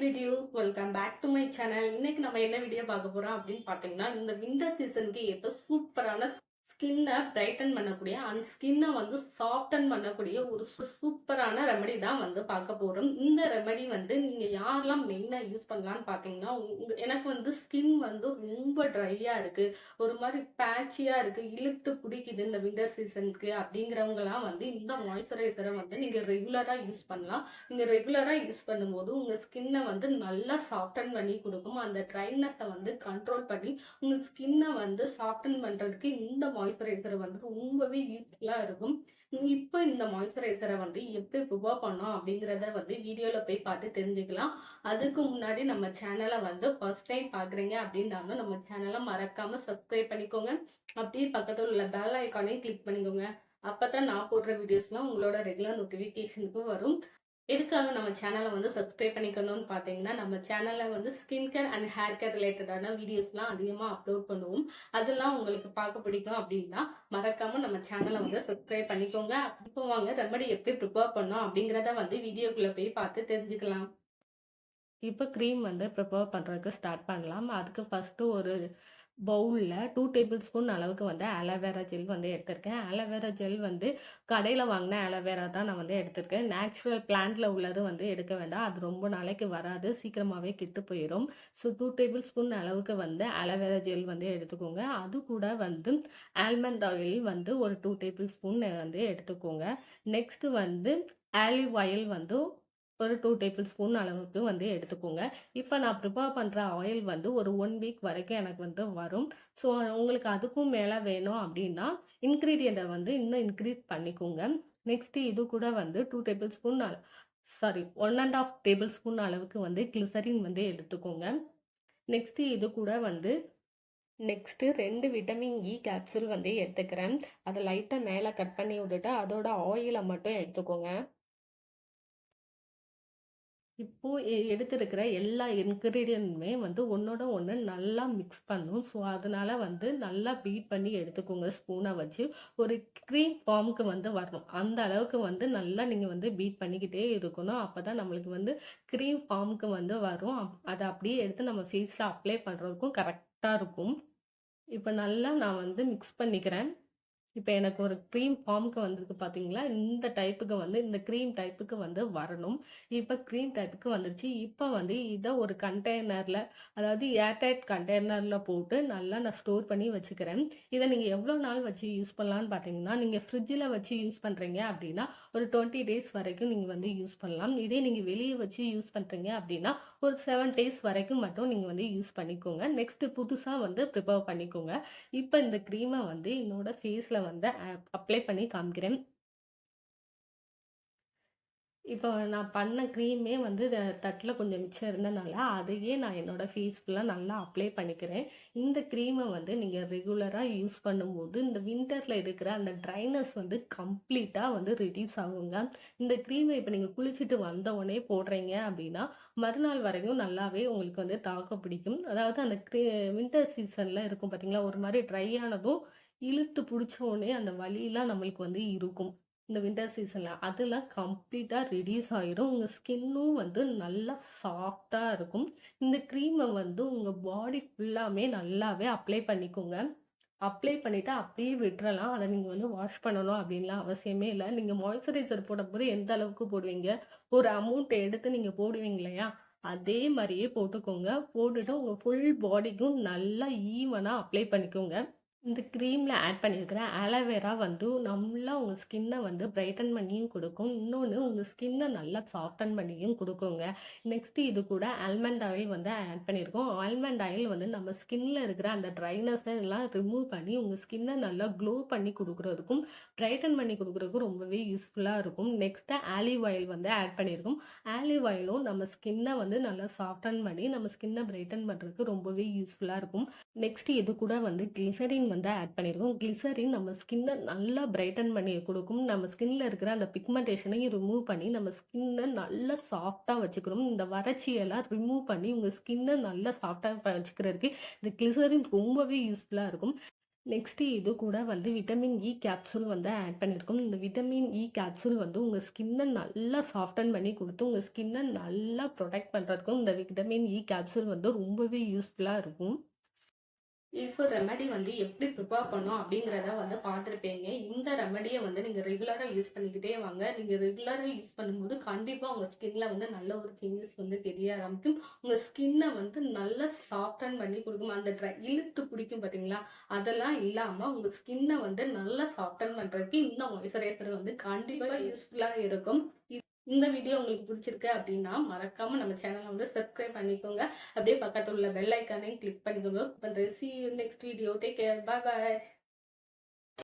Videos welcome back to my channel. இன்னைக்கு நம்ம என்ன வீடியோ பார்க்க போறோம் அப்படின்னு பார்த்தீங்கன்னா, இந்த வின்டர் சீசனுக்கு ஏற்ற சூப்பரான ஸ்கின்னை பிரைட்டன் பண்ணக்கூடிய ஸ்கின்னை சாஃப்டன் பண்ணக்கூடிய ஒரு சூப்பரான ரெமடி தான் பார்க்க போறோம். இந்த ரெமடி நீங்க யாரெல்லாம் மெயினா யூஸ் பண்ணலாம்னு பார்த்தீங்கன்னா, எனக்கு ஸ்கின் ரொம்ப ட்ரையா இருக்கு, ஒரு மாதிரி பேச்சியா இருக்கு, இழுத்து பிடிக்குது இந்த வின்டர் சீசனுக்கு அப்படிங்கிறவங்கலாம் இந்த மாய்ஸ்சரைசரை நீங்க ரெகுலரா யூஸ் பண்ணலாம். நீங்க ரெகுலரா யூஸ் பண்ணும்போது உங்க ஸ்கின்னை நல்லா சாஃப்டன் பண்ணி கொடுக்கும். அந்த ட்ரைனஸை கண்ட்ரோல் பண்ணி உங்க ஸ்கின்னை சாஃப்டன் பண்றதுக்கு இந்த மாய்ஸ்சரைசர் ரொம்பவே யூஸ்ஃபுல்லா இருக்கும். இப்போ இந்த மாய்ஸ்சரைசரை எப்படி ப்ரிப்பேர் பண்ணோம் அப்படிங்கிறத வீடியோல போய் பார்த்து தெரிஞ்சுக்கலாம். அதுக்கு முன்னாடி நம்ம சேனலை ஃபர்ஸ்ட் டைம் பார்க்குறீங்க அப்படின்னாலும் நம்ம சேனலை மறக்காம சப்ஸ்கிரைப் பண்ணிக்கோங்க. அப்படியே பக்கத்தில் உள்ள பெல் ஐக்கானையும் கிளிக் பண்ணிக்கோங்க. அப்பதான் நான் போடுற வீடியோஸ்லாம் உங்களோட ரெகுலர் நோட்டிஃபிகேஷனுக்கு வரும். எதுக்காக நம்ம சேனலை சப்ஸ்கிரைப் பண்ணிக்கணும்னு பார்த்தீங்கன்னா, நம்ம சேனலில் skin care and hair care ரிலேட்டடான வீடியோஸ்லாம் அதிகமாக அப்லோட் பண்ணுவோம். அதெல்லாம் உங்களுக்கு பார்க்க பிடிக்கும் அப்படின்னா மறக்காம நம்ம சேனலை சப்ஸ்கிரைப் பண்ணிக்கோங்க. இப்போ வாங்க ரெமடி எப்படி ப்ரிப்பேர் பண்ணோம் அப்படிங்கிறத வீடியோக்குள்ளே போய் பார்த்து தெரிஞ்சுக்கலாம். இப்போ க்ரீம் ப்ரிப்பேர் பண்ணுறதுக்கு ஸ்டார்ட் பண்ணலாம். அதுக்கு ஃபஸ்ட்டு ஒரு பவுலில் 2 டேபிள் ஸ்பூன் அளவுக்கு ஆலோவேரா ஜெல் எடுத்திருக்கேன். ஆலோவேரா ஜெல் கடையில் வாங்கின ஆலோவேரா தான் நான் எடுத்திருக்கேன். நேச்சுரல் பிளான்ட்டில் உள்ளது எடுக்க வேண்டாம். அது ரொம்ப நாளைக்கு வராது, சீக்கிரமாகவே கெட்டு போயிடும். ஸோ 2 டேபிள் ஸ்பூன் அளவுக்கு ஆலோவேரா ஜெல் எடுத்துக்கோங்க. அது கூட ஆல்மண்ட் ஆயில் ஒரு 2 டேபிள் ஸ்பூன் எடுத்துக்கோங்க. நெக்ஸ்ட்டு ஆலிவ் ஆயில் ஒரு 2 டேபிள் ஸ்பூன் அளவுக்கு எடுத்துக்கோங்க. இப்போ நான் ப்ரிப்பேர் பண்ணுற ஆயில் ஒரு 1 வீக் வரைக்கும் எனக்கு வரும். ஸோ உங்களுக்கு அதுக்கும் மேலே வேணும் அப்படின்னா இன்க்ரீடியண்ட்டை இன்னும் இன்க்ரீஸ் பண்ணிக்கோங்க. நெக்ஸ்ட்டு இது கூட 2 டேபிள் ஸ்பூன் 1 1/2 டேபிள் ஸ்பூன் அளவுக்கு கிளிசரின் எடுத்துக்கோங்க. நெக்ஸ்ட்டு இது கூட நெக்ஸ்ட்டு 2 விட்டமின் இ கேப்சூல் எடுத்துக்கிறேன். அதை லைட்டாக மேலே கட் பண்ணி விட்டுட்டு அதோட ஆயிலை மட்டும் எடுத்துக்கோங்க. இப்போ எடுத்திருக்கிற எல்லா இன்கிரீடியன்ட்டுமே ஒன்னோட ஒன்று நல்லா மிக்ஸ் பண்ணும். ஸோ அதனால நல்லா பீட் பண்ணி எடுத்துக்கோங்க ஸ்பூனை வச்சு. ஒரு க்ரீம் ஃபார்முக்கு வரணும். அந்த அளவுக்கு நல்லா நீங்கள் பீட் பண்ணிக்கிட்டே இருக்கணும். அப்போ தான் நம்மளுக்கு க்ரீம் ஃபார்முக்கு வரும். அதை அப்படியே எடுத்து நம்ம ஃபேஸில் அப்ளை பண்ணுறதுக்கும் கரெக்டாக இருக்கும். இப்போ நல்லா நான் மிக்ஸ் பண்ணிக்கிறேன். இப்போ எனக்கு ஒரு க்ரீம் ஃபார்முக்கு வந்திருக்கு பார்த்தீங்களா? இந்த டைப்புக்கு இந்த க்ரீம் டைப்புக்கு வரணும். இப்போ க்ரீம் டைப்புக்கு வந்துருச்சு. இப்போ இதை ஒரு கண்டெய்னரில், அதாவது ஏர்டைட் கண்டெய்னரில் போட்டு நல்லா நான் ஸ்டோர் பண்ணி வச்சுக்கிறேன். இதை நீங்கள் எவ்வளோ நாள் வச்சு யூஸ் பண்ணலான்னு பார்த்தீங்கன்னா, நீங்கள் ஃப்ரிட்ஜில் வச்சு யூஸ் பண்ணுறீங்க அப்படின்னா ஒரு 20 டேஸ் வரைக்கும் நீங்கள் யூஸ் பண்ணலாம். இதே நீங்கள் வெளியே வச்சு யூஸ் பண்ணுறீங்க அப்படின்னா ஒரு 7 டேஸ் வரைக்கும் மட்டும் நீங்கள் யூஸ் பண்ணிக்கோங்க. நெக்ஸ்ட்டு புதுசாக ப்ரிப்பேர் பண்ணிக்கோங்க. இப்போ இந்த க்ரீமை என்னோட ஃபேஸில் அப்ளை பண்ணி காமிக்கிறேன். இப்போ நான் பண்ண க்ரீமே தட்டில் கொஞ்சம் மிச்சம் இருந்தனால அதையே நான் என்னோடய ஃபேஸ் ஃபுல்லாக நல்லா அப்ளை பண்ணிக்கிறேன். இந்த க்ரீமை நீங்கள் ரெகுலராக யூஸ் பண்ணும்போது இந்த வின்டரில் இருக்கிற அந்த ட்ரைனஸ் கம்ப்ளீட்டாக ரெடியூஸ் ஆகுங்க. இந்த க்ரீமை இப்போ நீங்கள் குளிச்சுட்டு வந்தவுடனே போடுறீங்க அப்படின்னா மறுநாள் வரைக்கும் நல்லாவே உங்களுக்கு தாக்கு பிடிக்கும். அதாவது அந்த வின்டர் சீசனில் இருக்கும் பார்த்தீங்களா, ஒரு மாதிரி ட்ரை ஆனதும் இழுத்து பிடிச்ச உடனே அந்த வலியெல்லாம் நம்மளுக்கு இருக்கும். இந்த வின்டர் சீசனில் அதெல்லாம் கம்ப்ளீட்டாக ரெடியூஸ் ஆயிரும். உங்கள் ஸ்கின்னும் நல்லா சாஃப்டாக இருக்கும். இந்த க்ரீமை உங்கள் பாடி ஃபுல்லாமே நல்லாவே அப்ளை பண்ணிக்கோங்க. அப்ளை பண்ணிவிட்டு அப்படியே விட்டுறலாம். அதை நீங்கள் வாஷ் பண்ணணும் அப்படின்லாம் அவசியமே இல்லை. நீங்கள் மாய்ஸ்சரைசர் போடும்போது எந்த அளவுக்கு போடுவீங்க, ஒரு அமௌண்ட் எடுத்து நீங்கள் போடுவீங்க இல்லையா, அதே மாதிரியே போட்டுக்கோங்க. போட்டுட்டு உங்கள் ஃபுல் பாடிக்கும் நல்லா ஈவனாக அப்ளை பண்ணிக்கோங்க. இந்த க்ரீமில் ஆட் பண்ணியிருக்கிற ஆலோவேரா நல்லா உங்கள் ஸ்கின்னை பிரைட்டன் பண்ணியும் கொடுக்கும். இன்னொன்று உங்கள் ஸ்கின்னை நல்லா சாஃப்டன் பண்ணியும் கொடுக்குங்க. நெக்ஸ்ட்டு இது கூட ஆல்மண்ட் ஆயில் ஆட் பண்ணியிருக்கோம். ஆல்மண்ட் ஆயில் நம்ம ஸ்கின்னில் இருக்கிற அந்த ட்ரைனஸை எல்லாம் ரிமூவ் பண்ணி உங்கள் ஸ்கின்னை நல்லா க்ளோ பண்ணி கொடுக்குறதுக்கும் பிரைட்டன் பண்ணி கொடுக்குறதுக்கும் ரொம்பவே யூஸ்ஃபுல்லாக இருக்கும். நெக்ஸ்ட்டு ஆலிவ் ஆயில் ஆட் பண்ணியிருக்கோம். ஆலிவ் ஆயிலும் நம்ம ஸ்கின்னை நல்லா சாஃப்டன் பண்ணி நம்ம ஸ்கின்னை பிரைட்டன் பண்ணுறதுக்கு ரொம்பவே யூஸ்ஃபுல்லாக இருக்கும். நெக்ஸ்ட்டு இது கூட கிளிசரின் ஆட் பண்ணியிருக்கோம். கிளிசரின் நம்ம ஸ்கின்னை நல்லா பிரைட்டன் பண்ணி கொடுக்கும். நம்ம ஸ்கின்ல இருக்கிற அந்த பிக்மெண்டேஷனையும் ரிமூவ் பண்ணி நம்ம ஸ்கின்னை நல்லா சாஃப்டாக வச்சுக்கிறோம். இந்த வறட்சியெல்லாம் ரிமூவ் பண்ணி உங்கள் ஸ்கின்னை நல்லா சாஃப்டாக வச்சுக்கிறதுக்கு இந்த கிளிசரின் ரொம்பவே யூஸ்ஃபுல்லாக இருக்கும். நெக்ஸ்ட்டு இது கூட வந்து விட்டமின் இ கேப்சூல் வந்து ஆட் பண்ணியிருக்கோம். இந்த விட்டமின் இ கேப்சூல் வந்து உங்க ஸ்கின்ன நல்லா சாஃப்டன் பண்ணி குடுத்து, உங்க ஸ்கின்ன நல்லா புரொடெக்ட் பண்றதுக்கும் இந்த விட்டமின் இ கேப்சூல் வந்து ரொம்பவே யூஸ்ஃபுல்லா இருக்கும். இப்போ ரெமெடி வந்து எப்படி ப்ரிப்பேர் பண்ணணும் அப்படிங்கிறத வந்து பார்த்துருப்பீங்க. இந்த ரெமெடிய வந்து நீங்க ரெகுலரா யூஸ் பண்ணிக்கிட்டே வாங்க. நீங்க ரெகுலரா யூஸ் பண்ணும்போது கண்டிப்பா உங்க ஸ்கின்ல வந்து நல்ல ஒரு சேஞ்சஸ் வந்து தெரிய ஆரம்பிக்கும். உங்க ஸ்கின்ன வந்து நல்லா சாஃப்டன் பண்ணி குடுக்கும். அந்த இழுத்து பிடிக்கும் பார்த்தீங்களா? அதெல்லாம் இல்லாம உங்க ஸ்கின்ன வந்து நல்லா சாஃப்டன் பண்றதுக்கு இந்த மாய்ஸ்சரைசர் வந்து கண்டிப்பா யூஸ்ஃபுல்லா இருக்கும். இந்த வீடியோ உங்களுக்கு பிடிச்சிருக்கு அப்படின்னா, மறக்காம நம்ம சேனல வந்து சப்ஸ்கிரைப் பண்ணிக்கோங்க. அப்படியே பக்கத்துல உள்ள பெல் ஐகானையும் கிளிக் பண்ணிக்கோங்க. C you next video. Take care. Bye bye.